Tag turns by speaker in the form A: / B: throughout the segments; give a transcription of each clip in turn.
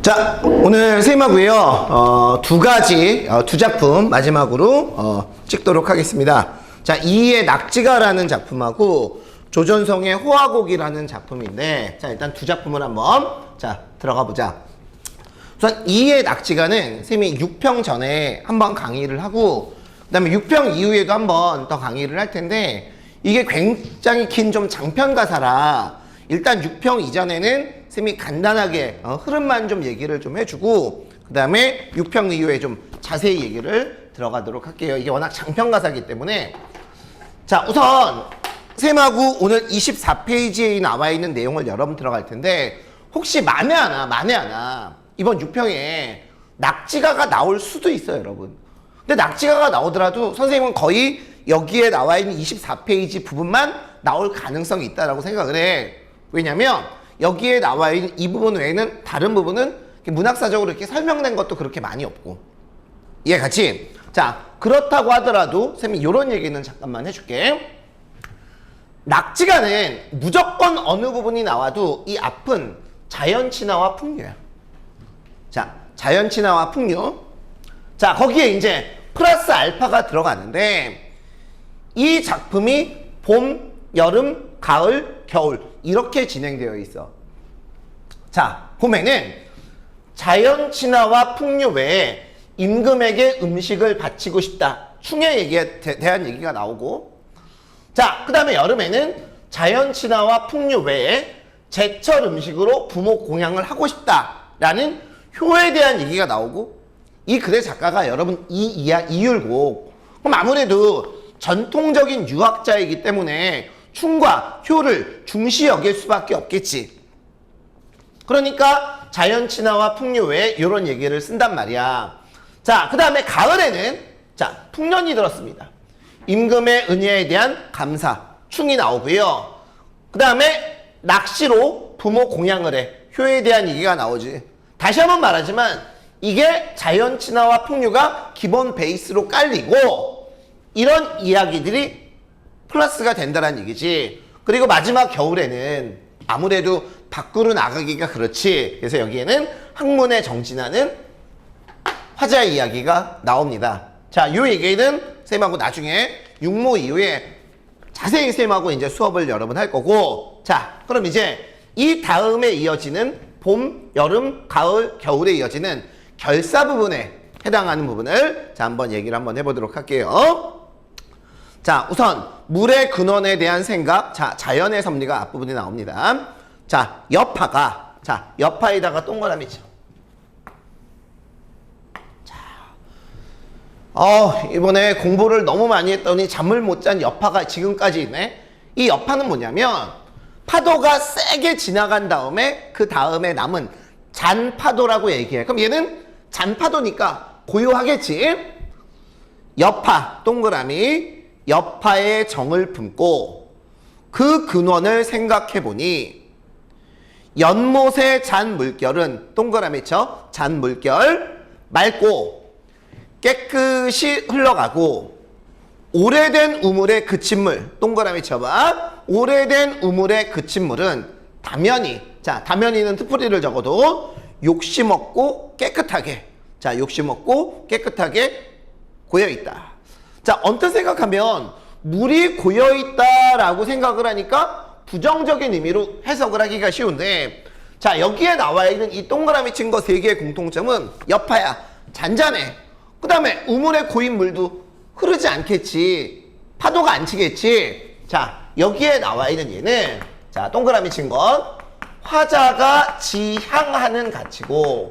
A: 자, 오늘 선생님하고요, 두 가지, 두 작품 마지막으로 찍도록 하겠습니다. 자, 이의 낙지가라는 작품하고 조전성의 호화곡이라는 작품인데, 자, 일단 두 작품을 한번, 자, 들어가 보자. 우선 이의 낙지가는 선생님이 6평 전에 한번 강의를 하고, 그 다음에 6평 이후에도 한번 더 강의를 할 텐데, 이게 굉장히 긴 좀 장편 가사라, 일단 6평 이전에는 쌤이 간단하게 흐름만 좀 얘기를 좀 해주고 그 다음에 6평 이후에 좀 자세히 얘기를 들어가도록 할게요. 이게 워낙 장편 가사이기 때문에. 자, 우선 쌤하고 오늘 24페이지에 나와 있는 내용을 여러분 들어갈 텐데, 혹시 만에 하나 이번 6평에 낙지가가 나올 수도 있어요, 여러분. 근데 낙지가가 나오더라도 선생님은 거의 여기에 나와 있는 24페이지 부분만 나올 가능성이 있다라고 생각을 해. 왜냐면 여기에 나와 있는 이 부분 외에는 다른 부분은 문학사적으로 이렇게 설명된 것도 그렇게 많이 없고. 이해가지? 자, 그렇다고 하더라도 쌤이 이런 얘기는 잠깐만 해줄게. 낙지가는 무조건 어느 부분이 나와도 이 앞은 자연친화와 풍류야. 자, 자연친화와 풍류. 자, 거기에 이제 플러스 알파가 들어가는데, 이 작품이 봄, 여름, 가을, 겨울 이렇게 진행되어 있어. 자, 봄에는 자연친화와 풍류 외에 임금에게 음식을 바치고 싶다, 충의 얘기에 대한 얘기가 나오고, 자, 그 다음에 여름에는 자연친화와 풍류 외에 제철 음식으로 부모 공양을 하고 싶다라는 효에 대한 얘기가 나오고, 이 글의 작가가 여러분 이율곡, 그럼 아무래도 전통적인 유학자이기 때문에 충과 효를 중시 여길 수밖에 없겠지. 그러니까 자연친화와 풍류 외에 이런 얘기를 쓴단 말이야. 자, 그 다음에 가을에는 자, 풍년이 들었습니다. 임금의 은혜에 대한 감사, 충이 나오고요. 그 다음에 낚시로 부모 공양을 해. 효에 대한 얘기가 나오지. 다시 한번 말하지만 이게 자연친화와 풍류가 기본 베이스로 깔리고 이런 이야기들이 플러스가 된다는 얘기지. 그리고 마지막 겨울에는 아무래도 밖으로 나가기가 그렇지. 그래서 여기에는 학문에 정진하는 화자의 이야기가 나옵니다. 자, 요 얘기는 쌤하고 나중에 육모 이후에 자세히 쌤하고 이제 수업을 여러분 할 거고. 자, 그럼 이제 이 다음에 이어지는 봄, 여름, 가을, 겨울에 이어지는 결사 부분에 해당하는 부분을 자, 한번 얘기를 한번 해보도록 할게요. 자, 우선 물의 근원에 대한 생각. 자, 자연의 섭리가 앞부분에 나옵니다. 자, 여파가, 자, 여파에다가 동그라미 쳐. 자, 이번에 공부를 너무 많이 했더니 잠을 못 잔 여파가 지금까지 있네. 이 여파는 뭐냐면 파도가 세게 지나간 다음에 그 다음에 남은 잔파도라고 얘기해. 그럼 얘는 잔파도니까 고요하겠지. 여파, 동그라미, 여파의 정을 품고 그 근원을 생각해보니 연못의 잔물결은, 동그라미 쳐, 잔물결, 맑고 깨끗이 흘러가고 오래된 우물의 그친 물, 동그라미 쳐봐. 오래된 우물의 그친 물은 담연히, 자, 담연히는 특풀이를 적어도 욕심 없고 깨끗하게, 자, 욕심 없고 깨끗하게 고여있다. 자, 언뜻 생각하면 물이 고여있다라고 생각을 하니까 부정적인 의미로 해석을 하기가 쉬운데, 자, 여기에 나와 있는 이 동그라미 친 거 세 개의 공통점은 여파야, 잔잔해. 그 다음에 우물에 고인 물도 흐르지 않겠지, 파도가 안 치겠지. 자, 여기에 나와 있는 얘는, 자, 동그라미 친 건 화자가 지향하는 가치고,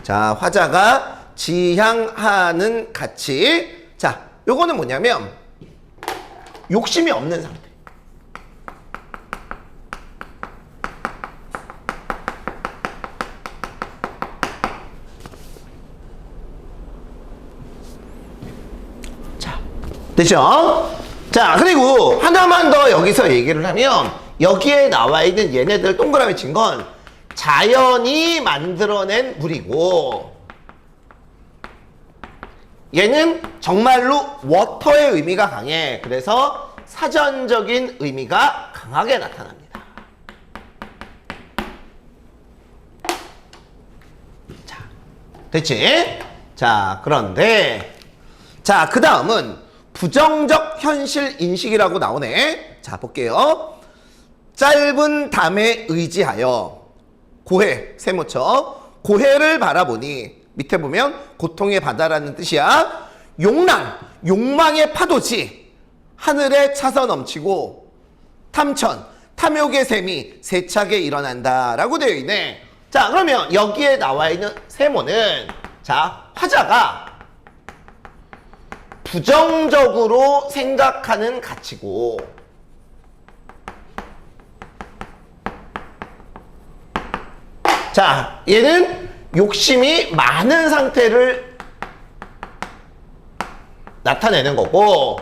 A: 자, 화자가 지향하는 가치. 자, 요거는 뭐냐면 욕심이 없는 상태. 자, 됐죠? 자, 그리고 하나만 더 여기서 얘기를 하면, 여기에 나와 있는 얘네들 동그라미 친 건 자연이 만들어낸 물이고, 얘는 정말로 워터의 의미가 강해. 그래서 사전적인 의미가 강하게 나타납니다. 됐지? 자, 그런데 자, 그 다음은 부정적 현실 인식이라고 나오네. 자, 볼게요. 짧은 담에 의지하여 고해, 세모쳐 고해를 바라보니 밑에 보면 고통의 바다라는 뜻이야. 욕망의 파도지 하늘에 차서 넘치고 탐욕의 셈이 세차게 일어난다 라고 되어 있네. 자, 그러면 여기에 나와 있는 세모는 자, 화자가 부정적으로 생각하는 가치고 자, 얘는 욕심이 많은 상태를 나타내는 거고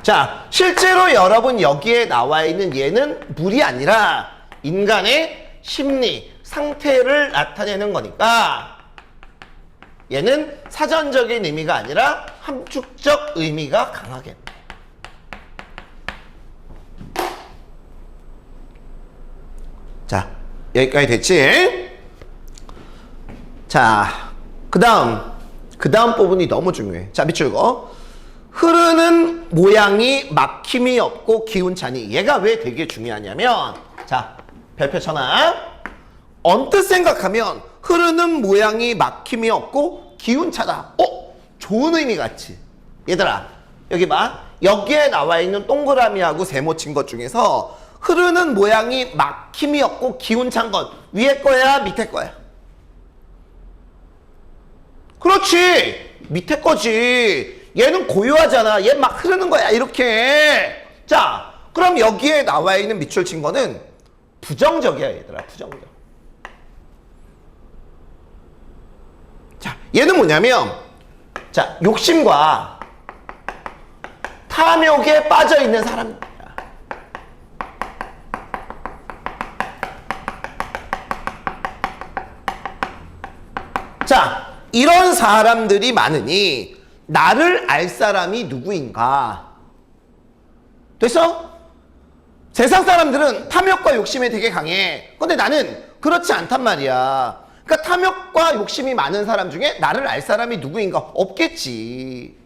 A: 자, 실제로 여러분 여기에 나와 있는 얘는 물이 아니라 인간의 심리, 상태를 나타내는 거니까 얘는 사전적인 의미가 아니라 함축적 의미가 강하겠네. 자, 여기까지 됐지? 자, 그 다음 부분이 너무 중요해. 자, 밑줄 그어. 흐르는 모양이 막힘이 없고 기운차니. 얘가 왜 되게 중요하냐면 자, 별표 쳐놔. 언뜻 생각하면 흐르는 모양이 막힘이 없고 기운차다. 좋은 의미 같지? 얘들아, 여기 봐. 여기에 나와 있는 동그라미하고 세모 친 것 중에서 흐르는 모양이 막힘이 없고 기운찬 건 위에 거야, 밑에 거야? 그렇지! 밑에 거지. 얘는 고요하잖아. 얘 막 흐르는 거야, 이렇게. 자, 그럼 여기에 나와 있는 밑줄 친 거는 부정적이야, 얘들아. 부정적. 자, 얘는 뭐냐면 자, 욕심과 탐욕에 빠져 있는 사람이야. 자, 이런 사람들이 많으니 나를 알 사람이 누구인가? 됐어? 세상 사람들은 탐욕과 욕심에 되게 강해. 근데 나는 그렇지 않단 말이야. 그러니까 탐욕과 욕심이 많은 사람 중에 나를 알 사람이 누구인가? 없겠지.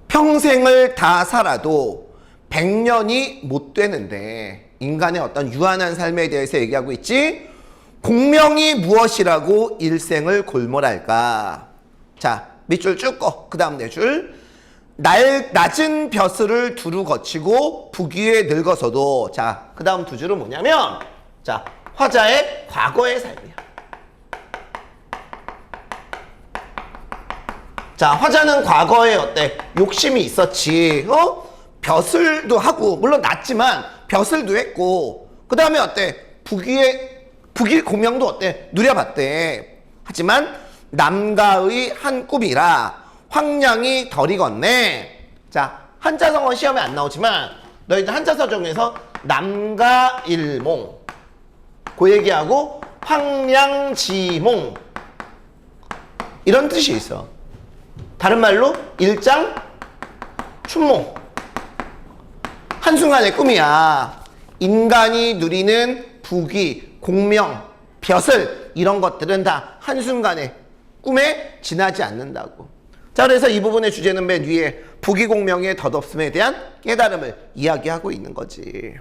A: 평생을 다 살아도 100년이 못 되는데 인간의 어떤 유한한 삶에 대해서 얘기하고 있지? 공명이 무엇이라고 일생을 골몰할까? 자, 밑줄 쭉 꺼. 그 다음 네 줄. 낮은 벼슬을 두루 거치고 부귀에 늙어서도 자, 그 다음 두 줄은 뭐냐면 자, 화자의 과거의 삶이야. 자, 화자는 과거에 어때? 욕심이 있었지. 벼슬도 하고 물론 낮지만 벼슬도 했고 그 다음에 어때? 부귀 공명도 어때? 누려봤대. 하지만 남가의 한 꿈이라 황량이 덜 익었네. 자, 한자성어 시험에 안 나오지만 너희들 한자서 중에서 남가일몽 그 얘기하고 황량지몽 이런 뜻이 있어. 다른 말로 일장춘몽. 한순간의 꿈이야. 인간이 누리는 부귀, 공명, 벼슬 이런 것들은 다 한순간에 꿈에 지나지 않는다고. 자, 그래서 이 부분의 주제는 맨 위에 부귀, 공명의 덧없음에 대한 깨달음을 이야기하고 있는 거지.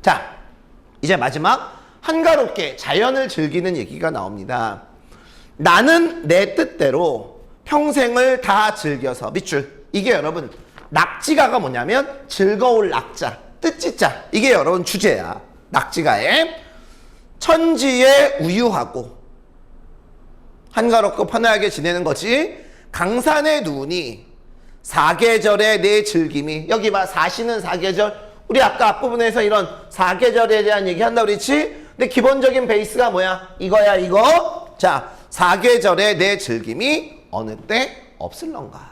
A: 자, 이제 마지막 한가롭게 자연을 즐기는 얘기가 나옵니다. 나는 내 뜻대로 평생을 다 즐겨서 밑줄. 이게 여러분 낙지가가 뭐냐면 즐거울 낙자, 뜻지자. 이게 여러분 주제야. 낙지가에 천지에 우유하고 한가롭고 편하게 지내는 거지. 강산에 누우니 사계절의 내 즐김이. 여기 봐, 사시는 사계절. 우리 아까 앞부분에서 이런 사계절에 대한 얘기 한다고 그랬지? 근데 기본적인 베이스가 뭐야? 이거야, 이거. 자, 사계절의 내 즐김이 어느 때 없을런가.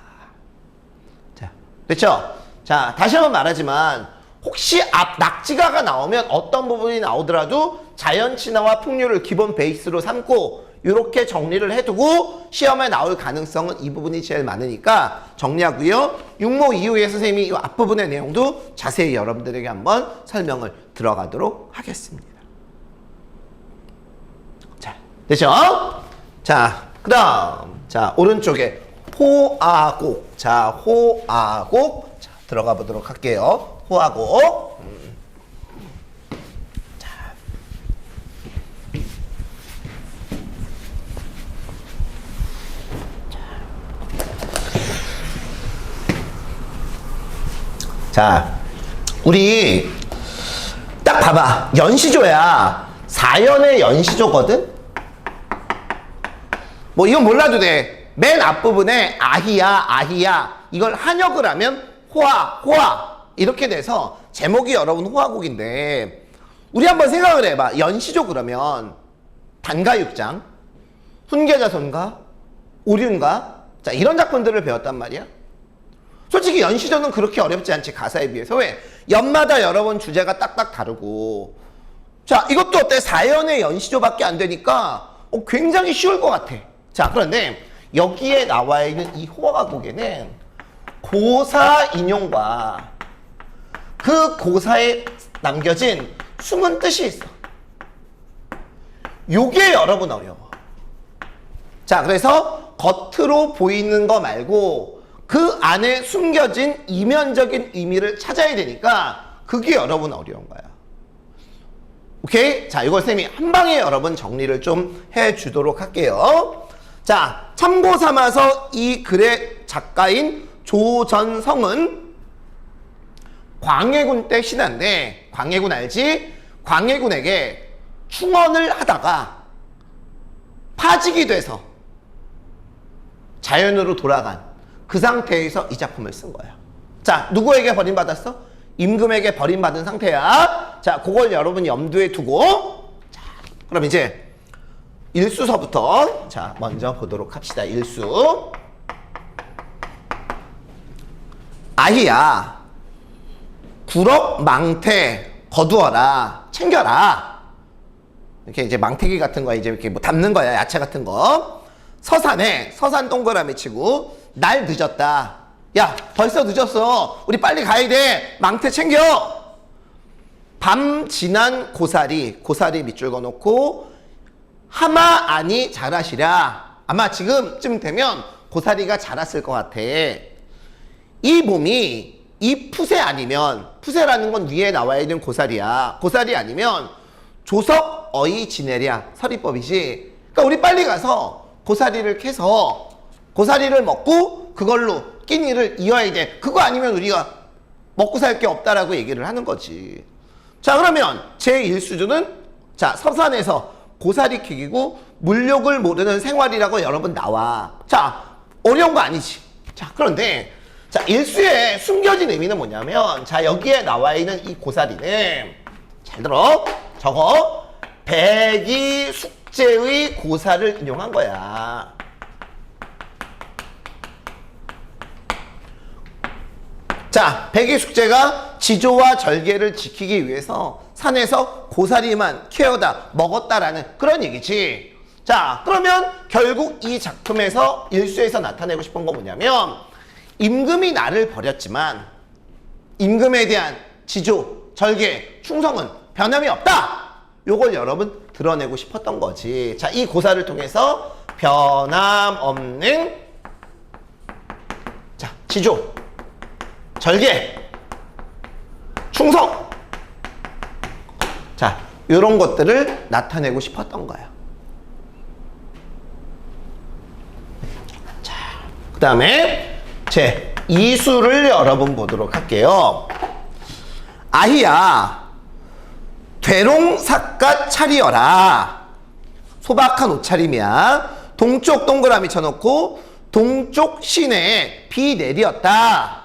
A: 자, 됐죠? 자, 다시 한번 말하지만 혹시 앞 낙지가가 나오면 어떤 부분이 나오더라도 자연친화와 풍류를 기본 베이스로 삼고 이렇게 정리를 해두고 시험에 나올 가능성은 이 부분이 제일 많으니까 정리하고요. 육모 이후에 선생님이 이 앞부분의 내용도 자세히 여러분들에게 한번 설명을 들어가도록 하겠습니다. 자, 됐죠? 자, 그 다음. 자, 오른쪽에 호아곡. 자, 호아곡. 자, 들어가 보도록 할게요. 호아곡. 자, 우리 딱 봐봐. 연시조야. 4연의 연시조거든? 뭐 이건 몰라도 돼. 맨 앞부분에 아히야, 아히야. 이걸 한역을 하면 호아, 호아. 이렇게 돼서 제목이 여러분 호아곡인데 우리 한번 생각을 해봐. 연시조 그러면 단가육장, 훈계자손가, 오륜가. 자, 이런 작품들을 배웠단 말이야. 솔직히 연시조는 그렇게 어렵지 않지, 가사에 비해서. 왜? 연마다 여러 번 주제가 딱딱 다르고. 자, 이것도 어때? 4연의 연시조밖에 안 되니까 굉장히 쉬울 것 같아. 자, 그런데 여기에 나와 있는 이 호아곡에는 고사 인용과 그 고사에 남겨진 숨은 뜻이 있어. 요게 여러분 어려워. 자, 그래서 겉으로 보이는 거 말고 그 안에 숨겨진 이면적인 의미를 찾아야 되니까 그게 여러분 어려운 거야. 오케이? 자, 이걸 쌤이 한 방에 여러분 정리를 좀 해주도록 할게요. 자, 참고 삼아서 이 글의 작가인 조전성은 광해군 때 신하인데, 광해군 알지? 광해군에게 충언을 하다가 파직이 돼서 자연으로 돌아간 그 상태에서 이 작품을 쓴 거야. 자, 누구에게 버림받았어? 임금에게 버림받은 상태야. 자, 그걸 여러분 염두에 두고, 자, 그럼 이제 일수서부터 자 먼저 보도록 합시다. 일수. 아희야, 구럭 망태 거두어라, 챙겨라. 이렇게 이제 망태기 같은 거 이제 이렇게 뭐 담는 거야, 야채 같은 거. 서산에 서산 동그라미 치고 날 늦었다. 야, 벌써 늦었어. 우리 빨리 가야 돼. 망태 챙겨. 밤 지난 고사리, 고사리 밑줄 그어놓고 하마 아니 자라시랴. 아마 지금쯤 되면 고사리가 자랐을 것 같아. 이 몸이 이 푸세 아니면, 푸세라는 건 위에 나와 있는 고사리야. 고사리 아니면 조석 어이 지내랴. 서리법이지. 그러니까 우리 빨리 가서 고사리를 캐서 고사리를 먹고 그걸로 끼니를 이어야 돼. 그거 아니면 우리가 먹고 살 게 없다라고 얘기를 하는 거지. 자, 그러면 제1수준은 자, 서산에서 고사리 캐기고 물욕을 모르는 생활이라고 여러분 나와. 자, 어려운 거 아니지. 자, 그런데 자, 일수의 숨겨진 의미는 뭐냐면, 자, 여기에 나와 있는 이 고사리는 잘 들어. 저거 백이 숙제의 고사를 인용한 거야. 자, 백이 숙제가 지조와 절개를 지키기 위해서 산에서 고사리만 키워다 먹었다라는 그런 얘기지. 자, 그러면 결국 이 작품에서 일수에서 나타내고 싶은 건 뭐냐면, 임금이 나를 버렸지만 임금에 대한 지조, 절개, 충성은 변함이 없다. 요걸 여러분 드러내고 싶었던 거지. 자, 이 고사를 통해서 변함없는 자, 지조, 절개, 충성, 자, 요런 것들을 나타내고 싶었던 거야. 자, 그 다음에 제 2수를 여러분 보도록 할게요. 아희야, 되롱삿갓 차리어라. 소박한 옷차림이야. 동쪽 동그라미 쳐놓고 동쪽 시내에 비 내렸다.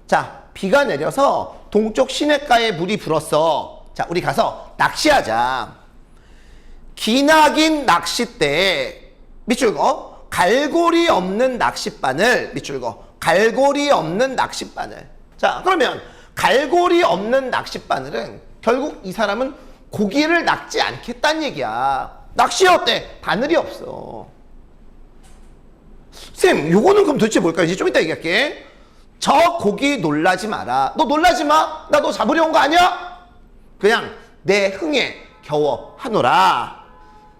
A: 자, 비가 내려서 동쪽 시냇가에 물이 불었어. 자, 우리 가서 낚시하자. 기나긴 낚싯대에 밑줄 그어 갈고리 없는 낚싯바늘, 밑줄 그어 갈고리 없는 낚싯바늘. 자, 그러면 갈고리 없는 낚싯바늘은 결국 이 사람은 고기를 낚지 않겠다는 얘기야. 낚시에 어때? 바늘이 없어. 쌤, 요거는 그럼 도대체 뭘까? 이제 좀 이따 얘기할게. 저 고기 놀라지 마라. 너 놀라지 마. 나 너 잡으려 온 거 아니야? 그냥 내 흥에 겨워 하노라.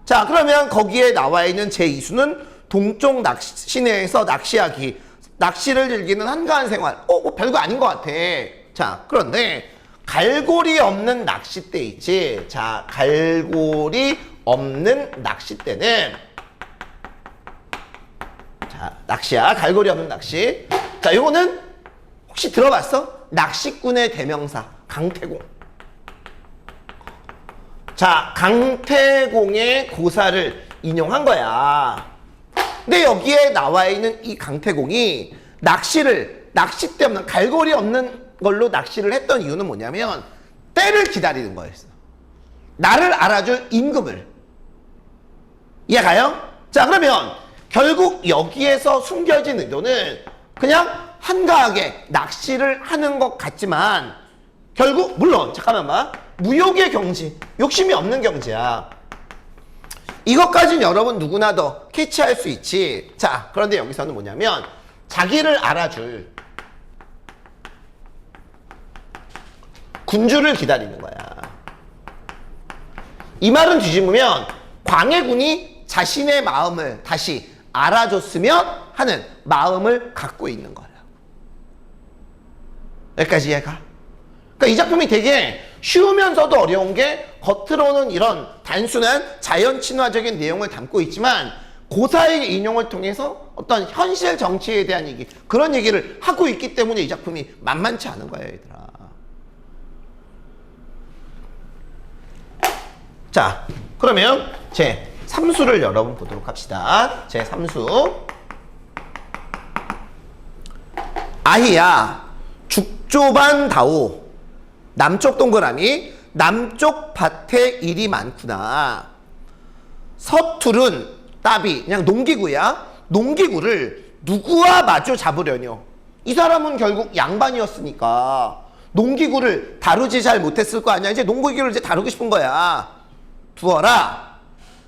A: 자, 그러면 거기에 나와 있는 제2수는 동쪽 시내에서 낚시하기. 낚시를 즐기는 한가한 생활. 뭐 별거 아닌 것 같아. 자, 그런데 갈고리 없는 낚싯대 있지. 자, 갈고리 없는 낚싯대는 자, 낚시야. 갈고리 없는 낚시. 자, 요거는 혹시 들어봤어? 낚시꾼의 대명사 강태공. 자, 강태공의 고사를 인용한 거야. 근데 여기에 나와 있는 이 강태공이 낚싯대 없는, 갈고리 없는 걸로 낚시를 했던 이유는 뭐냐면 때를 기다리는 거였어. 나를 알아줄 임금을. 이해가요? 자, 그러면 결국 여기에서 숨겨진 의도는 그냥 한가하게 낚시를 하는 것 같지만 결국 물론 잠깐만 봐. 무욕의 경지, 욕심이 없는 경지야. 이것까지는 여러분 누구나 더 캐치할 수 있지. 자, 그런데 여기서는 뭐냐면 자기를 알아줄 군주를 기다리는 거야. 이 말은 뒤집으면 광해군이 자신의 마음을 다시 알아줬으면 하는 마음을 갖고 있는 거야. 여기까지 이해가? 그러니까 이 작품이 되게 쉬우면서도 어려운 게 겉으로는 이런 단순한 자연 친화적인 내용을 담고 있지만 고사의 인용을 통해서 어떤 현실 정치에 대한 얘기, 그런 얘기를 하고 있기 때문에 이 작품이 만만치 않은 거예요, 얘들아. 자, 그러면 제 3수를 여러분 보도록 합시다. 제 3수. 아희야, 죽조반다오. 남쪽 동그라미, 남쪽 밭에 일이 많구나. 서툴은 따비, 그냥 농기구야. 농기구를 누구와 마주 잡으려뇨? 이 사람은 결국 양반이었으니까 농기구를 다루지 잘 못했을 거 아니야. 이제 농기구를 이제 다루고 싶은 거야. 두어라.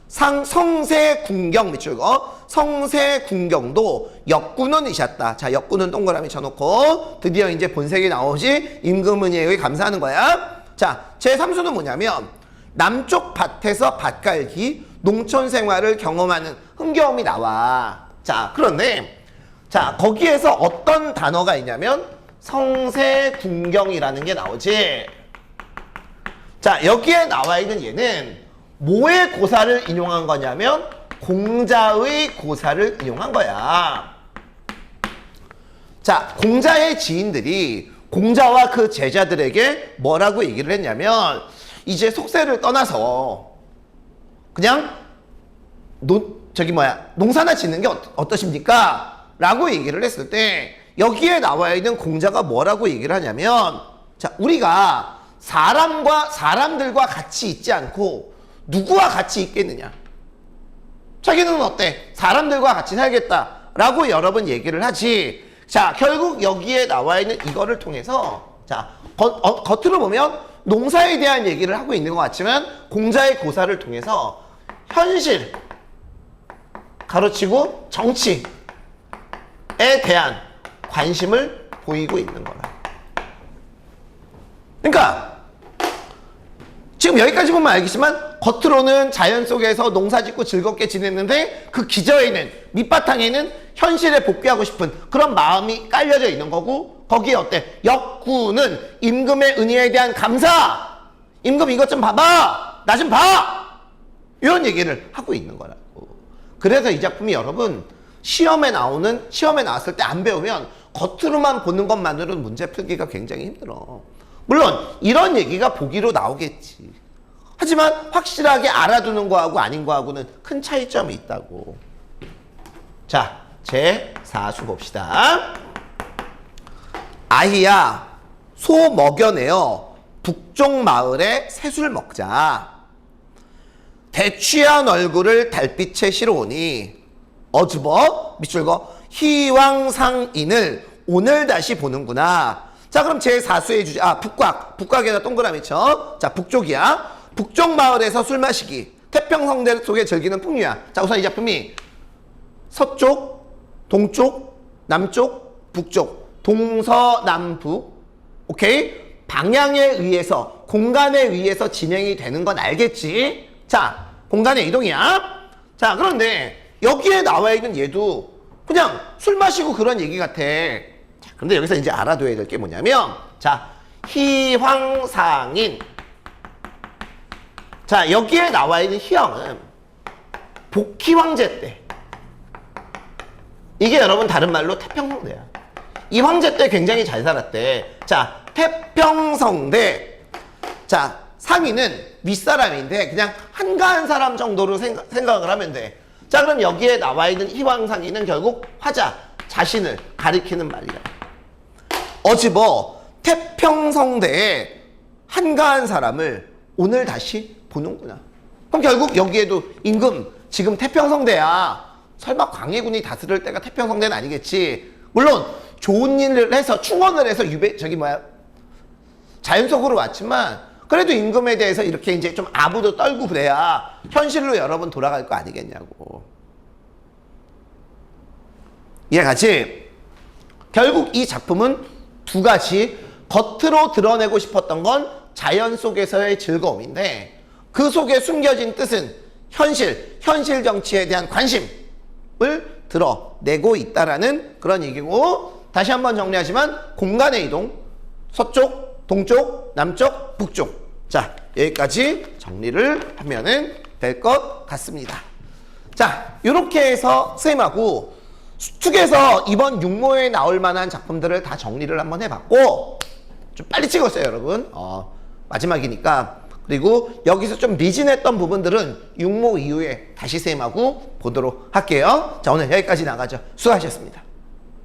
A: 성세궁경 밑줄 거. 성세궁경도 역군은 이셨다. 자, 역군은 동그라미 쳐놓고 드디어 이제 본색이 나오지. 임금은혜에 감사하는 거야. 자, 제 3수는 뭐냐면 남쪽 밭에서 밭갈기, 농촌 생활을 경험하는 흥겨움이 나와. 자, 그런데 자, 거기에서 어떤 단어가 있냐면 성세궁경이라는 게 나오지. 자, 여기에 나와 있는 얘는 뭐의 고사를 인용한 거냐면 공자의 고사를 인용한 거야. 자, 공자의 지인들이 공자와 그 제자들에게 뭐라고 얘기를 했냐면 이제 속세를 떠나서 그냥 농사나 짓는 게 어떠십니까? 라고 얘기를 했을 때 여기에 나와 있는 공자가 뭐라고 얘기를 하냐면 자, 우리가 사람들과 같이 있지 않고 누구와 같이 있겠느냐? 자기는 어때? 사람들과 같이 살겠다라고 여러 번 얘기를 하지. 자, 결국 여기에 나와 있는 이거를 통해서 자, 겉으로 보면 농사에 대한 얘기를 하고 있는 것 같지만 공자의 고사를 통해서 현실, 가로치고 정치에 대한 관심을 보이고 있는 거라. 그러니까 지금 여기까지 보면 알겠지만 겉으로는 자연 속에서 농사짓고 즐겁게 지냈는데 그 기저에는, 밑바탕에는 현실에 복귀하고 싶은 그런 마음이 깔려져 있는 거고, 거기에 어때? 역구는 임금의 은혜에 대한 감사! 임금 이것 좀 봐봐! 나 좀 봐! 이런 얘기를 하고 있는 거라고. 그래서 이 작품이 여러분 시험에 나왔을 때 안 배우면 겉으로만 보는 것만으로는 문제 풀기가 굉장히 힘들어. 물론 이런 얘기가 보기로 나오겠지. 하지만 확실하게 알아두는 거하고 아닌 거하고는 큰 차이점이 있다고. 자, 제 4수 봅시다. 아희야, 소 먹여내어 북쪽 마을에 새술 먹자. 대취한 얼굴을 달빛에 실어오니 어즈버 밑줄거 희왕상인을 오늘 다시 보는구나. 자, 그럼 제 4수의 주제, 북곽에다 동그라미 쳐. 자, 북쪽이야. 북쪽 마을에서 술 마시기. 태평성대 속에 즐기는 풍류야. 자, 우선 이 작품이 서쪽, 동쪽, 남쪽, 북쪽, 동서남북, 오케이? 방향에 의해서, 공간에 의해서 진행이 되는 건 알겠지? 자, 공간의 이동이야. 자, 그런데 여기에 나와 있는 얘도 그냥 술 마시고 그런 얘기 같아. 자, 근데 여기서 이제 알아둬야 될 게 뭐냐면, 자, 희황상인. 자, 여기에 나와 있는 희황은 복희황제 때. 이게 여러분 다른 말로 태평성대야. 이 황제 때 굉장히 잘 살았대. 자, 태평성대. 자, 상인은 윗사람인데 그냥 한가한 사람 정도로 생각을 하면 돼. 자, 그럼 여기에 나와 있는 희왕상인은 결국 화자, 자신을 가리키는 말이야. 어집어 태평성대에 한가한 사람을 오늘 다시 보는구나. 그럼 결국 여기에도 임금 지금 태평성대야. 설마 광해군이 다스릴 때가 태평성대는 아니겠지. 물론 좋은 일을 해서 충원을 해서 자연속으로 왔지만 그래도 임금에 대해서 이렇게 이제 좀 아부도 떨고 그래야 현실로 여러분 돌아갈 거 아니겠냐고. 이해가지? 결국 이 작품은 두 가지, 겉으로 드러내고 싶었던 건 자연 속에서의 즐거움인데 그 속에 숨겨진 뜻은 현실 정치에 대한 관심을 드러내고 있다라는 그런 얘기고, 다시 한번 정리하지만 공간의 이동, 서쪽, 동쪽, 남쪽, 북쪽. 자, 여기까지 정리를 하면은 될 것 같습니다. 자, 이렇게 해서 선생님하고 수특에서 이번 육모에 나올 만한 작품들을 다 정리를 한번 해봤고, 좀 빨리 찍었어요 여러분. 마지막이니까. 그리고 여기서 좀 미진했던 부분들은 육모 이후에 다시 선생님하고 보도록 할게요. 자, 오늘 여기까지 나가죠. 수고하셨습니다.